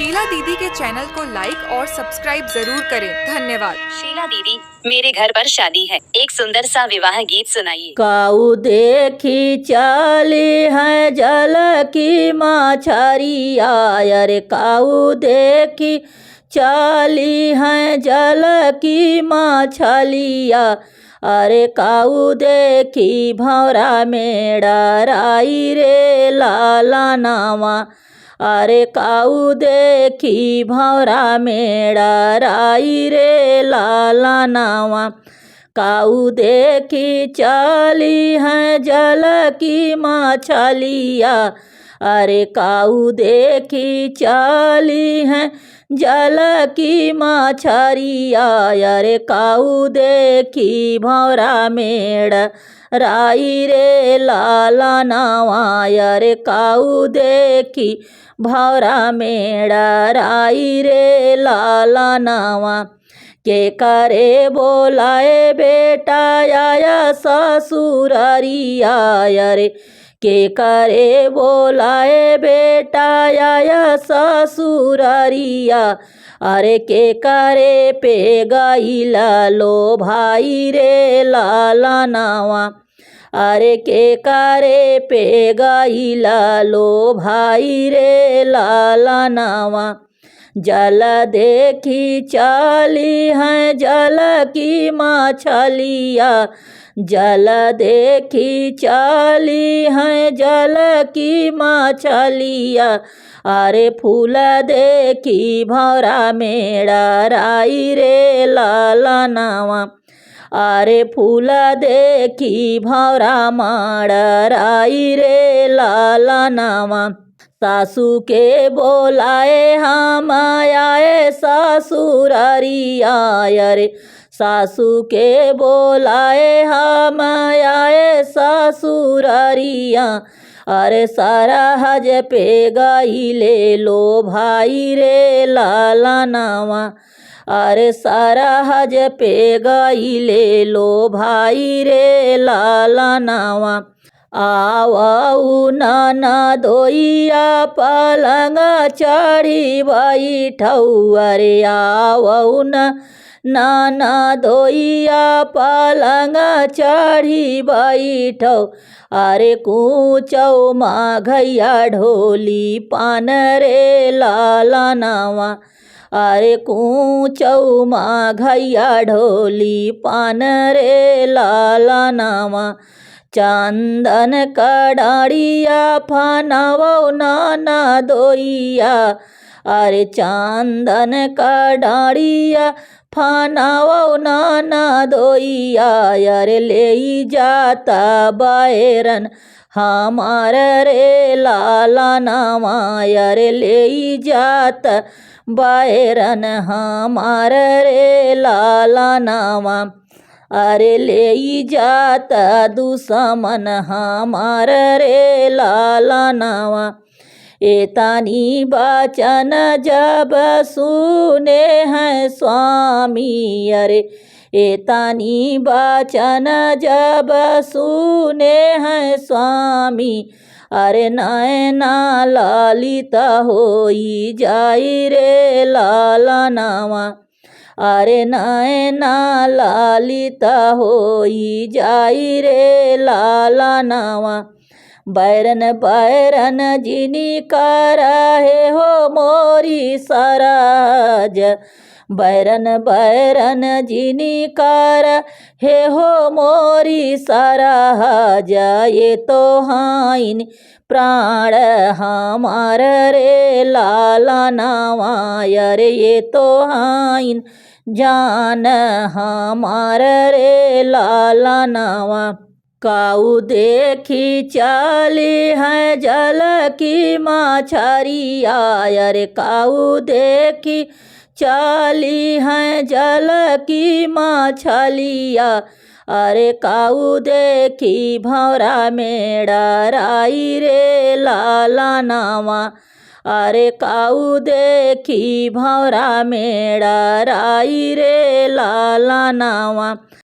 शीला दीदी के चैनल को लाइक और सब्सक्राइब जरूर करें। धन्यवाद। शीला दीदी, मेरे घर पर शादी है, एक सुंदर सा विवाह गीत सुनाइए। काऊ देखी चली है जल की मछरिया, अरे काऊ देखी चली है जल की मछलिया, अरे काऊ देखी भौरा में डराई रे लाला नावा, अरे काऊ देखी भौरा में डराई रे लाला नावा। काऊ देखी चली है जल की मछलिया, अरे काऊ देखी चली है जल की मछरिया, अरे काऊ देखी भौरा मेड़ राई रे लाला नावा, अरे काऊ देखी भौरा मेड़ राई रे लाला नावा। के करे बोलाए बेटा आया ससुररिया, अरे के करे बोलाए बेटा आया ससुररिया, अरे के करे पे गईला लो भाई रे लाला नावा, अरे के करे पे गईला लो भाई रे लाला नावा। जल देखी चली है जल की मछलिया, जल देखी चली है जल की मछलिया, अरे फूल देखी भौरा में डराई रे लाला नावा, अरे फूल देखी भौरा में डराई रे लाला नावा। सासू के बोलाए हम आए ससुररिया, अरे सासू के बोलाए हम आए ससुररिया, अरे सरहज पे गईले लो भाई रे लाला नावा, अरे सरहज पे गईले लो भाई रे लाला नावा। आवऊ ननदोइया पलंग चढ़ी बैठऊ, अरे आवऊ ननदोइया पलंग चढ़ी बैठऊ, अरे कूचौ माघैया ढोली पान रे लाला नावा, अरे कूचौ माघैया ढोली पान रे लाला नावा। चंदन कड़ाड़िया फनवौ ननदोइया, अरे चंदन कड़ाड़िया फनवौ ननदोइया, अरे ले जाता बैरन हमार रे लाला नावा, अरे ले जाता बैरन हमार रे लाला नावा, अरे ले जाता दुश्मन हमार रे लाला नावा। एतानी बचन जब सुने हैं स्वामी, अरे एतानी बचन जब सुने हैं स्वामी, अरे नैना ललिता होई जाई रे लाला नावा, अरे नैना ललिता होई जाई रे लाला नावा। बैरन बैरन जिनी करहे हो मोरी सरज, बैरन बैरन जिनी कर हे हो मोरी सरहज, ये तो हाइन प्राण हमार रे लाला नावा, अरे ये तो हाइन जान हमार रे लाला नावा। काऊ देखी चली है जल की मछरिया, अरे काऊ देखी चली है जल की मछलिया, अरे काऊ देखी भौरा में डराई रे लाला नावा, अरे काऊ देखी भौरा में डराई रे लाला नावा।